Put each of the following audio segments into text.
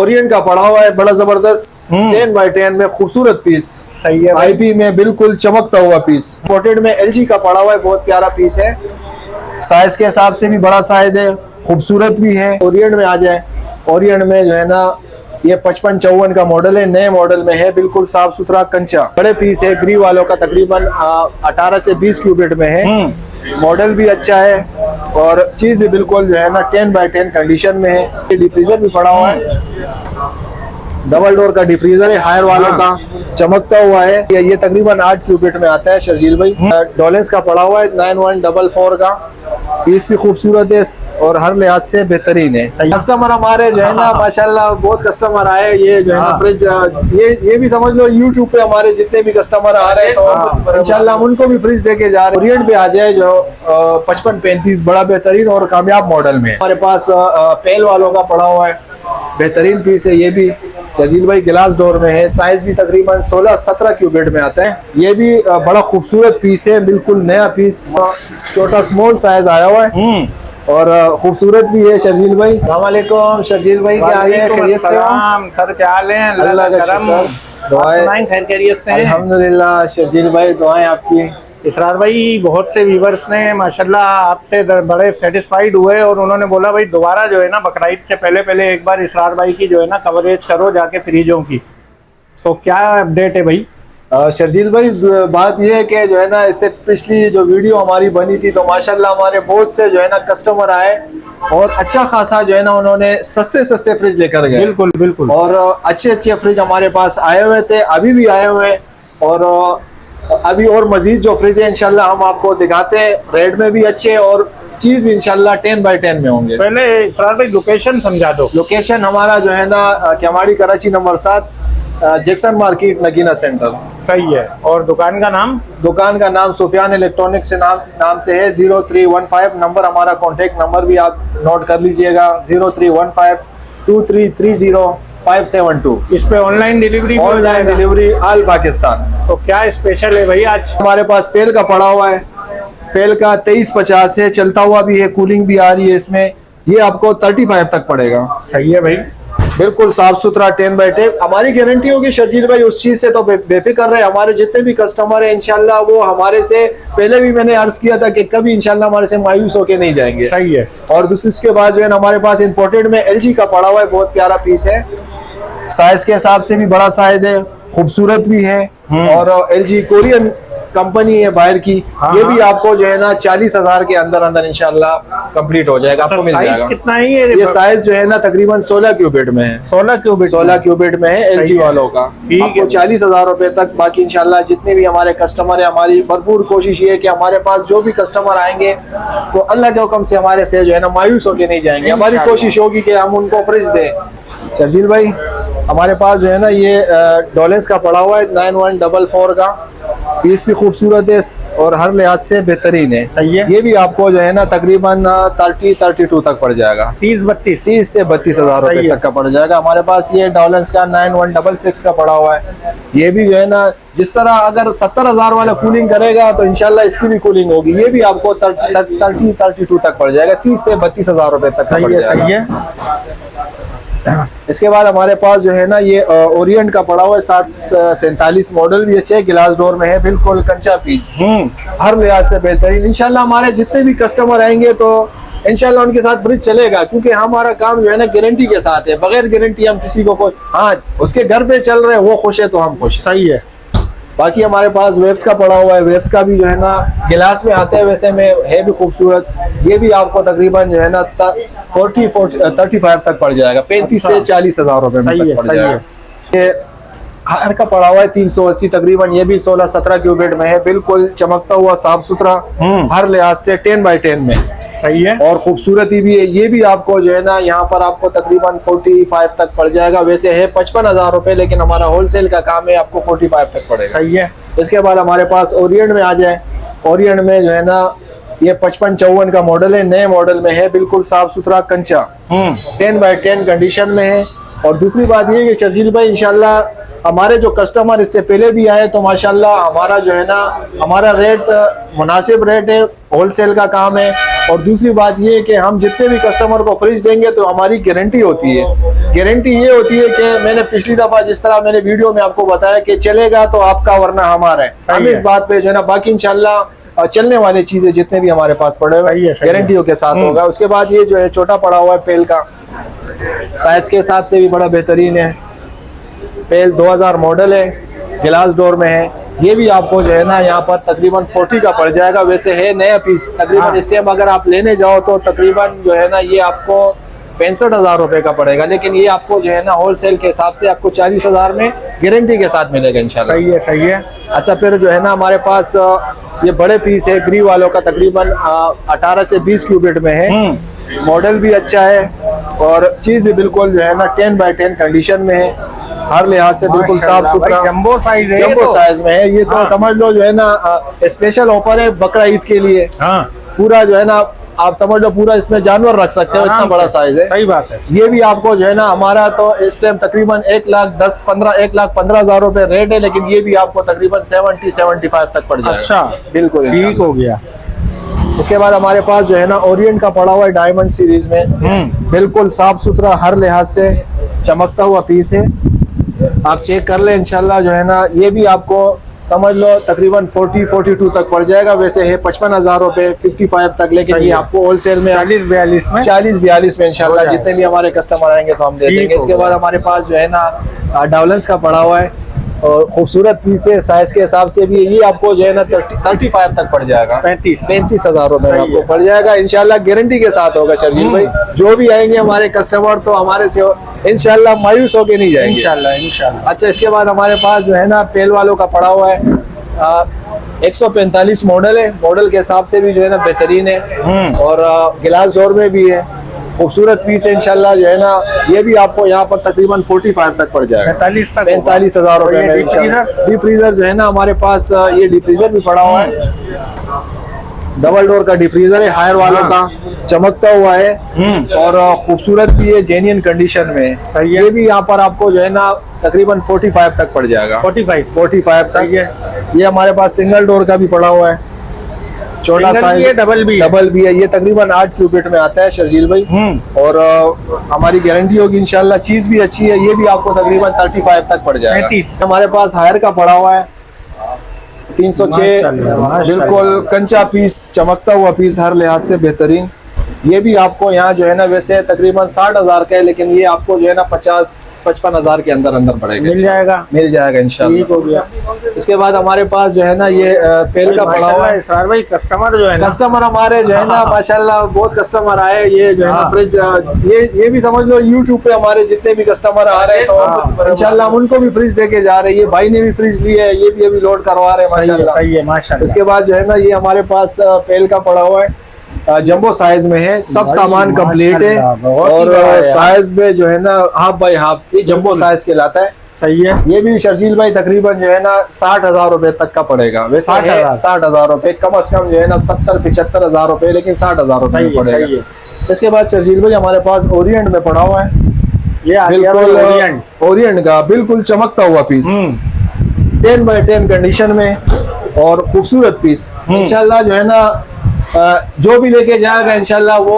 Orient का पड़ा हुआ है, बड़ा जबरदस्त 10x10 में खूबसूरत पीस। सही है भाई। आईपी में बिल्कुल चमकता हुआ पीस। इंपोर्टेड में एलजी का पड़ा हुआ है, बहुत प्यारा पीस है। साइज के हिसाब से भी बड़ा साइज है, खूबसूरत भी है। ओरिएंट में आ जाए, ओरिएंट में जो है ना ये 55-54 का मॉडल है, नए मॉडल में है, बिल्कुल साफ सुथरा कंचा बड़े पीस है। ग्री वालों का तकरीबन 18 से 20 क्यूबिट में है। मॉडल भी अच्छा है और चीज भी बिल्कुल जो है ना 10x10 कंडीशन में है। डिफ्रीजर भी पड़ा हुआ है, डबल डोर का डिफ्रीजर है, हायर वालों का, चमकता हुआ है। ये तकरीबन 8 क्यूबिट में आता है शर्जील भाई। डॉलेंस का पड़ा हुआ है 9144 का, पीस भी खूबसूरत है और हर लिहाज से बेहतरीन है। कस्टमर हमारे जो है ना माशाल्लाह बहुत कस्टमर आए, ये जो है ना फ्रिज ये भी समझ लो यूट्यूब पे हमारे जितने भी कस्टमर आ रहे हैं तो इंशाल्लाह हम उनको भी फ्रिज देके जा रहे हैं। ओरिएंट पे आ जाए जो 5535 बड़ा बेहतरीन और कामयाब मॉडल में हमारे पास पेल वालों का पड़ा हुआ है, बेहतरीन पीस है। ये भी शर्जील भाई गिलास डोर में है, साइज भी तकरीबन 16-17 क्यूबिट में आता है। ये भी बड़ा खूबसूरत पीस है, बिल्कुल नया पीस, छोटा स्मॉल साइज आया हुआ है और खूबसूरत भी है। शर्जील भाई अस्सलाम वालेकुम। शर्जील भाई क्या हाल है? खैरियत से हो? सर क्या हाल है? अल्लाह का करम। शुक्र, दुआएं खैर खैरियत से हैं? अल्हम्दुलिल्लाह। शर्जील भाई दुआएं आपकी। इसरार भाई बहुत से व्यूवर्स ने माशाल्लाह आपसे बड़े सेटिस्फाइड हुए और उन्होंने बोला भाई दोबारा जो है ना बकरीद से पहले एक बार इसरार भाई की जो है ना कवरेज करो जाके फ्रीजों की। तो क्या अपडेट है भाई? शर्जील भाई बात यह है कि जो है ना इससे पिछली जो वीडियो हमारी बनी थी तो माशाल्लाह हमारे बहुत से जो है ना कस्टमर आए और अच्छा खासा जो है ना उन्होंने सस्ते फ्रिज लेकर गए। बिल्कुल बिल्कुल। और अच्छे फ्रिज हमारे पास आए हुए थे, अभी भी आए हुए हैं और अभी और मजीद जो फ्रिज है इंशाल्लाह हम आपको दिखाते हैं। रेट में भी अच्छे और चीज भी इंशाल्लाह 10x10 में होंगे। पहले इसरार भाई लोकेशन समझा दो। लोकेशन हमारा जो है ना केवाड़ी Karachi number 7 Jackson market Nagina centre. सही है। और दुकान का नाम? दुकान का नाम सुफियान इलेक्ट्रॉनिक से नाम से है। 0315 नंबर हमारा कॉन्टेक्ट नंबर भी आप नोट कर लीजिएगा, 0315 2330572। इस पे online delivery? Online delivery all Pakistan. तो क्या स्पेशल है भाई आज? हमारे पास पेल का पड़ा हुआ है, पेल का 2350 है, चलता हुआ भी है, कूलिंग भी आ रही है इसमें। ये आपको 35 तक पड़ेगा। सही है भाई। बिल्कुल साफ सुथरा 10x10 हमारी गारंटी होगी शर्जील भाई, उस चीज से तो बेफिक्र रहे। हमारे जितने भी कस्टमर है इंशाल्लाह वो हमारे से पहले भी मैंने अर्ज किया था कि कभी इंशाल्लाह हमारे से मायूस होके नहीं जाएंगे। सही है। और दूसरी इसके बाद जो है हमारे पास इंपोर्टेड में एलजी का पड़ा हुआ है, बहुत प्यारा पीस है। साइज के हिसाब से भी बड़ा साइज है, खूबसूरत भी है और एलजी कोरियन कंपनी है बाहर की। ये भी आपको जो है ना 40,000 के अंदर इंशाल्लाह कंप्लीट हो जाएगा, आपको मिल जाएगा। कितना है ये साइज जो है ना तकरीबन 16 क्यूबिट में है। 16 क्यूबिट में है एलजी वालों का। आपको 40,000 रुपए तक। बाकी इंशाल्लाह जितने भी हमारे कस्टमर है, हमारी भरपूर कोशिश ये है कि हमारे पास जो भी कस्टमर आएंगे तो अल्लाह के हुक्म से हमारे से जो है ना मायूस होके नहीं जाएंगे। हमारी कोशिश होगी कि हम उनको फ्रिज दें। शर्जील भाई हमारे पास जो है ना ये डॉलेंस का पड़ा हुआ है 9144 का, पीस भी खूबसूरत है और हर लिहाज से बेहतरीन है। ये भी आपको जो है ना तकरीबन 30-32 तक पड़ जाएगा। 30 से 32,000 रुपए तक का पड़ जाएगा। हमारे पास ये डॉलेंस का 9166 का पड़ा हुआ है। ये भी जो है ना जिस तरह अगर 70,000 वाला कूलिंग करेगा तो इंशाल्लाह इसकी भी कूलिंग होगी। ये भी आपको 30-32 तक पड़ जाएगा, 30 से 32,000 रुपए तक। सही है। इसके बाद हमारे पास जो है ना ये ओरिएंट का पड़ा हुआ है 6047 मॉडल भी अच्छे, गिलास डोर में है, बिल्कुल कंचा पीस, हर लिहाज से बेहतरीन। इंशाल्लाह हमारे जितने भी कस्टमर आएंगे तो इंशाल्लाह उनके साथ फ्रिज चलेगा, क्योंकि हमारा काम जो है ना गारंटी के साथ है। बगैर गारंटी हम किसी को हाँ उसके घर पे चल रहे वो खुश है तो हम खुश। सही है। बाकी हमारे पास वेब्स का पड़ा हुआ है, वेब्स का भी जो है ना गिलास में आते हैं, वैसे में है भी खूबसूरत। ये भी आपको तकरीबन जो है ना 35 तक पड़ जाएगा, 35 से 40,000 रुपए में तक पड़ जाएगा। ये हायर का पड़ा हुआ है 380 तकरीबन, ये भी 16-17 क्यूबिट में है, बिल्कुल चमकता हुआ साफ सुथरा हर लिहाज से 10x10 में। सही है। और खूबसूरती भी है। ये भी आपको जो है ना यहाँ पर आपको तकरीबन 45 तक पड़ जाएगा। वैसे है 55,000 रुपए, लेकिन हमारा होलसेल का काम है, आपको 45 तक पड़ेगा। सही है। इसके बाद हमारे पास ओरिएंट में आ जाए, ओरिएंट में जो है ना ये 55-54 का मॉडल है, नए मॉडल में है, बिल्कुल साफ सुथरा कंचा 10x10 कंडीशन में है। और दूसरी बात ये कि शर्जील भाई इंशाल्लाह हमारे जो कस्टमर इससे पहले भी आए तो माशाल्लाह हमारा जो है ना हमारा रेट मुनासिब रेट है, होलसेल का काम है और दूसरी बात ये कि हम जितने भी कस्टमर को फ्रिज देंगे तो हमारी गारंटी होती है। गारंटी ये होती है कि मैंने पिछली दफा जिस तरह मैंने वीडियो में आपको बताया कि चलेगा तो आपका वरना हमारा है, हम इस बात पे जो है ना बाकी इंशाल्लाह चलने वाली चीजें जितने भी हमारे पास पड़े हुए गारंटियों के साथ होगा। उसके बाद ये जो है छोटा पड़ा हुआ है पेल का, साइज के हिसाब से भी बड़ा बेहतरीन है। पेल 2000 मॉडल है, गिलास डोर में है। ये भी आपको जो है ना यहाँ पर तकरीबन 40 का पड़ जाएगा। वैसे है नया पीस, तकरीबन इस टाइम अगर आप लेने जाओ तो तकरीबन जो है ना ये आपको 65,000 रुपए का पड़ेगा, लेकिन ये आपको जो है ना होलसेल के हिसाब से आपको 40,000 में गारंटी के साथ मिलेगा इंशाल्लाह। सही है, सही है। अच्छा, फिर जो है ना हमारे पास ये बड़े पीस है ग्री वालों का, तकरीबन 18 से 20 क्यूबिट में है। मॉडल भी अच्छा है और चीज भी बिल्कुल जो है ना 10x10 कंडीशन में है, हर लिहाज से बिल्कुल साफ सुथरा। जंबो साइज है, जंबो साइज में है ये तो समझ लो जो है ना स्पेशल ऑफर है बकरा ईद के लिए। पूरा जो है ना आप समझ लो पूरा इसमें जानवर रख सकते हो, इतना बड़ा साइज है। सही बात है। ये भी आपको जो है ना हमारा तो इस टाइम तकरीबन 1,15,000 रुपए रेट है, लेकिन ये भी आपको तकरीबन 70-75 तक पड़ जाएगा। अच्छा, बिल्कुल ठीक हो गया। इसके बाद हमारे पास जो है ना ओरिएंट का पड़ा हुआ है डायमंड सीरीज में, बिल्कुल साफ सुथरा हर लिहाज से चमकता हुआ पीस है। आप चेक कर ले इंशाल्लाह जो है ना ये भी आपको समझ लो तकरीबन 40-42 तक पड़ जाएगा। वैसे है 55,000 रुपए 55 तक, लेकिन ये आपको होलसेल में 40-42 में इंशाल्लाह जितने भी हमारे कस्टमर आएंगे तो हम दे देंगे। इसके बाद हमारे पास जो है ना डावलेंस का पड़ा हुआ है और खूबसूरत पीस है, साइज के हिसाब से भी ये आपको जो है ना 35 तक पड़ जाएगा। 35,000 रुपए में आपको पड़ जाएगा इंशाल्लाह, गारंटी के साथ होगा। शर्जील भाई जो भी आएंगे हमारे कस्टमर तो हमारे से इंशाल्लाह मायूस होके नहीं जाएंगे इंशाल्लाह। अच्छा, इसके बाद हमारे पास जो है ना पेल वालों का पड़ा हुआ है 145 मॉडल है, मॉडल के हिसाब से भी जो है ना बेहतरीन है और गिलास डोर में भी है, खूबसूरत पीस है इंशाल्लाह जो है ना ये भी आपको यहाँ पर तकरीबन 45 तक पड़ जाएगा। 45,000 रुपए में। डीप फ्रीजर जो है ना हमारे पास ये डीप फ्रीजर भी पड़ा हुआ है, डबल डोर का डीप फ्रीजर है, हायर वालों का, चमकता हुआ है और खूबसूरत भी है, जेन्युइन कंडीशन में है। ये भी यहाँ पर आपको जो है ना तकरीबन 45 तक पड़ जाएगा। 45 तक है। ये हमारे पास सिंगल डोर का भी पड़ा हुआ है, छोटा साइज है, डबल भी है। ये तकरीबन 8 क्यूबिट में आता है शर्जील भाई और हमारी गारंटी होगी इंशाल्लाह। चीज भी अच्छी है, ये भी आपको तकरीबन 35 तक पड़ जाएगा। 35 हमारे पास हायर का पड़ा हुआ है 306, बिल्कुल कंचा पीस, चमकता हुआ पीस, हर लिहाज से बेहतरीन। ये भी आपको यहाँ जो है ना वैसे तकरीबन 60,000 का है, लेकिन ये आपको जो है ना 50-55,000 के अंदर पड़ेगा, मिल जाएगा इंशाल्लाह। हो गया। इसके बाद हमारे पास जो है ना ये पेल का पड़ा हुआ है। सर भाई कस्टमर जो है ना, कस्टमर हमारे जो है ना माशाल्लाह बहुत कस्टमर आए। ये जो है ना फ्रिज ये भी समझ लो यूट्यूब पे हमारे जितने भी कस्टमर आ रहे हैं तो इंशाल्लाह उनको भी फ्रिज देके जा रहे हैं। ये भाई ने भी फ्रिज लिया है, ये भी अभी लोड करवा रहे हैं माशाल्लाह। इसके बाद जो है ना ये हमारे पास पेल का पड़ा हुआ है, जंबो साइज में है, सब सामान कंप्लीट है और साइज में जो है ना हाफ बाई हाफ, ये जंबो साइज कहलाता है। सही है। ये भी शर्जील भाई तकरीबन जो है ना 60,000 रुपए तक का पड़ेगा। वैसे 60,000 रुपए कम अज कम जो है ना 70-75,000 रुपए, लेकिन 60,000 रुपए पड़ेगा। इसके बाद शर्जील भाई हमारे पास ओरिएंट में पड़ा हुआ है, ये बिल्कुल ओरिएंट का बिल्कुल चमकता हुआ पीस, 10x10 कंडीशन में और खूबसूरत पीस। इंशाल्लाह जो है ना जो भी लेके जाएगा इंशाल्लाह वो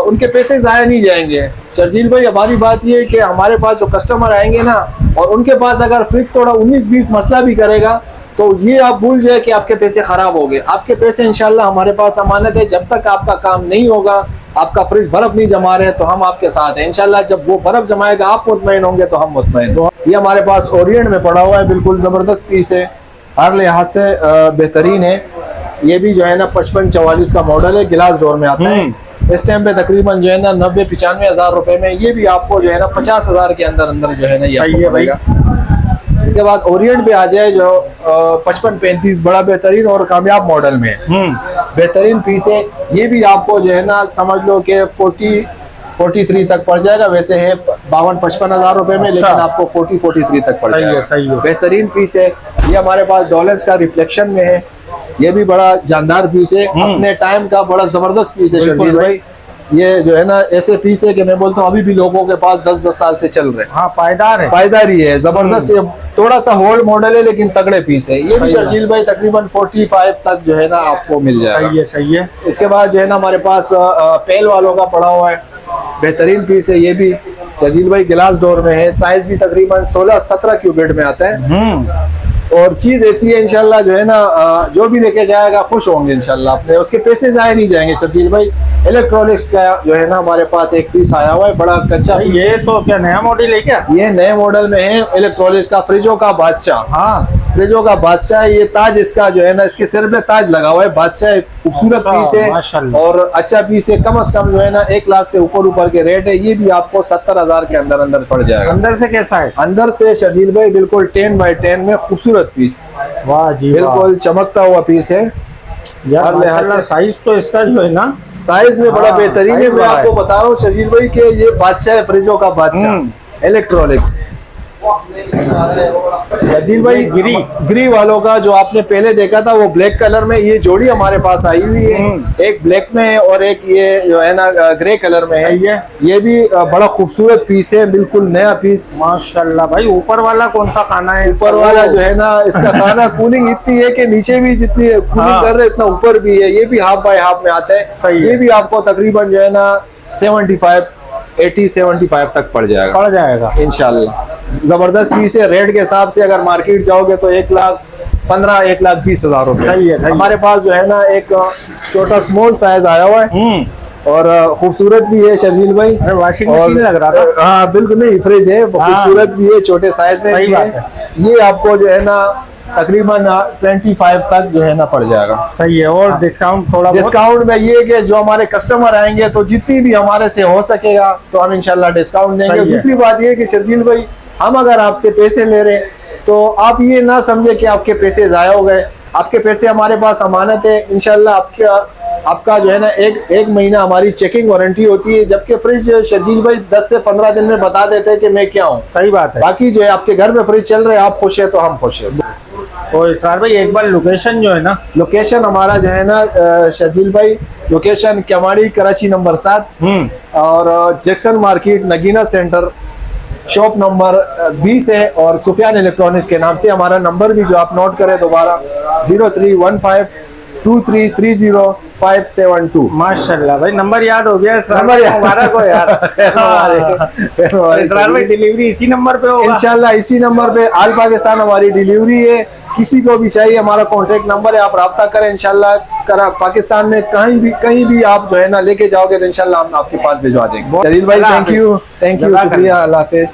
उनके पैसे जाया नहीं जाएंगे। शर्जील भाई हमारी बात ये है कि हमारे पास जो कस्टमर आएंगे ना और उनके पास अगर फ्रिज थोड़ा 19-20 मसला भी करेगा तो ये आप भूल जाए कि आपके पैसे खराब हो गए। आपके पैसे इंशाल्लाह हमारे पास अमानत है, जब तक आपका काम नहीं होगा, आपका फ्रिज बर्फ नहीं जमा रहे तो हम आपके साथ हैं इंशाल्लाह। जब वो बर्फ जमाएगा आप मुतमईन होंगे तो हम मुतमईन। ये हमारे पास ओरिएंट में पड़ा हुआ है, बिल्कुल जबरदस्त पीस है, हर लिहाज से बेहतरीन है। ये भी जो है ना 55-44 का मॉडल है, गिलास डोर में आता है। इस टाइम पे तकरीबन जो है ना 90-95,000 रुपए में ये भी आपको जो है ना 50,000 के अंदर जो है ना ये आपको पड़ेगा। इसके बाद ओरिएंट पे आ जाए जो 55-35 बड़ा बेहतरीन और कामयाब मॉडल में बेहतरीन पीस है। ये भी आपको जो है ना समझ लो कि 40-43 तक पड़ जाएगा। वैसे है 52-55,000 रुपए में, लेकिन आपको 40-43 तक पड़ जाएगा। बेहतरीन पीस है। ये हमारे पास डॉलर्स का रिफ्लेक्शन में है, ये भी बड़ा जानदार पीस है, अपने टाइम का बड़ा जबरदस्त पीस है शर्जील भाई। ये जो है ना ऐसे पीस है कि मैं बोलता हूँ अभी भी लोगों के पास 10-10 साल से चल रहे हैं। हाँ, पायदार है, पायदारी है, जबरदस्त है। थोड़ा सा होल्ड मॉडल है लेकिन तगड़े पीस है। ये भी सही है। शर्जील भाई तकरीबन 45 तक जो है ना आपको मिल जाएगा। सही है, सही है। इसके बाद जो है ना हमारे पास पेल वालों का पड़ा हुआ है, बेहतरीन पीस है। ये भी शर्जील भाई गिलास डोर में है, साइज भी तकरीबन 16-17 क्यूबिट में आता है। और चीज ऐसी है इंशाल्लाह जो है ना जो भी लेके जाएगा खुश होंगे इंशाल्लाह अपने, उसके पैसे जाए नहीं जाएंगे शर्जील भाई। इलेक्ट्रॉनिक्स का जो है ना हमारे पास एक पीस आया हुआ है, बड़ा कच्चा पीस ये तो क्या नया मॉडल है क्या? ये नए मॉडल में है, इलेक्ट्रॉनिक्स का फ्रिजों का बादशाह। हाँ, फ्रिजों का बादशाह, ये ताज इसका जो है ना इसके सिर में ताज लगा हुआ है बादशाह। खूबसूरत अच्छा, पीस है माशाल्लाह। और अच्छा पीस है। कम से कम जो है ना 1 लाख से ऊपर के रेट है। ये भी आपको 70,000 के अंदर अंदर पड़ जाएगा। अंदर से कैसा है? अंदर से शर्जील भाई बिल्कुल 10x10 में खूबसूरत पीस, वाह जी, बिल्कुल चमकता हुआ पीस है। यार हर लिहाज माशाल्लाह से साइज तो इसका जो है ना साइज में बड़ा हाँ, बेहतरीन है। साइज मैं बड़ा आपको है। बता रहा हूँ शर्जील भाई के ये बादशाह है, फ्रिजों का बादशाह इलेक्ट्रॉनिक्स। शर्जील भाई गिरी वालों का जो आपने पहले देखा था वो ब्लैक कलर में, ये जोड़ी हमारे पास आई हुई है। एक ब्लैक में है और एक ये जो है ना ग्रे कलर में सही है। है। ये भी बड़ा खूबसूरत पीस है, बिल्कुल नया पीस। माशाल्लाह भाई। ऊपर वाला कौन सा खाना है? ऊपर वाला जो है ना इसका खाना कूलिंग इतनी है कि नीचे भी जितनी कूलिंग हाँ। कर रहे इतना ऊपर भी है। ये भी हाफ बाय हाफ में आता है। सही है। ये भी आपको तकरीबन जो है ना 75 तक पड़ जाएगा पड़ जाएगा इंशाल्लाह। जबरदस्त पीस है। रेट के हिसाब से अगर मार्केट जाओगे तो 1,15,000 1,20,000 रुपए। सही है, सही है। हमारे पास जो है ना एक छोटा स्मॉल साइज आया हुआ है और खूबसूरत भी है शर्जील भाई। अरे वाशिंग और मशीन लग रहा था। हाँ बिल्कुल नहीं, फ्रिज है, खूबसूरत भी है, छोटे साइज में सही भी बात है। ये आपको जो है ना तकरीबन 25 तक जो है ना पड़ जाएगा। सही है। और डिस्काउंट थोड़ा बहुत? डिस्काउंट में ये कि जो हमारे कस्टमर आएंगे तो जितनी भी हमारे से हो सकेगा तो हम इंशाल्लाह डिस्काउंट देंगे। सही है। दूसरी बात ये कि शर्जील भाई हम अगर आपसे पैसे ले रहे हैं तो आप ये ना समझे कि आपके पैसे जाया हो गए। आपके पैसे हमारे पास अमानत है। इंशाल्लाह आपका जो है ना एक महीना हमारी चेकिंग वारंटी होती है, जबकि फ्रिज शर्जील भाई 10 से 15 दिन में बता देते हैं कि मैं क्या हूँ। सही बात है। बाकी जो है आपके घर में फ्रिज चल रहे हैं, आप खुश है तो हम खुश है। तो इसरार भाई एक बार लोकेशन जो है ना, लोकेशन हमारा जो है ना शर्जील भाई लोकेशन केवाड़ी कराची नंबर 7 और Jackson market Nagina centre shop number 20 है और सुफियान इलेक्ट्रॉनिक्स के नाम से। हमारा नंबर भी जो आप नोट करें दोबारा 03152330 माशाल्लाह भाई नंबर याद हो गया। इसरार नंबर भाई याद। मुबारक हो यार। इसरार भाई डिलीवरी इसी नंबर पे होगा? इंशाल्लाह इसी नंबर पे ऑल पाकिस्तान हमारी डिलीवरी है। किसी को भी चाहिए हमारा कॉन्टेक्ट नंबर है, आप राब्ता करें। इंशाल्लाह पाकिस्तान में कहीं भी आप जो है ना लेके जाओगे तो इंशाल्लाह हम आपके पास भिजवा देंगे। शरील भाई थैंक यू, शुक्रिया, अल्लाह हाफिज।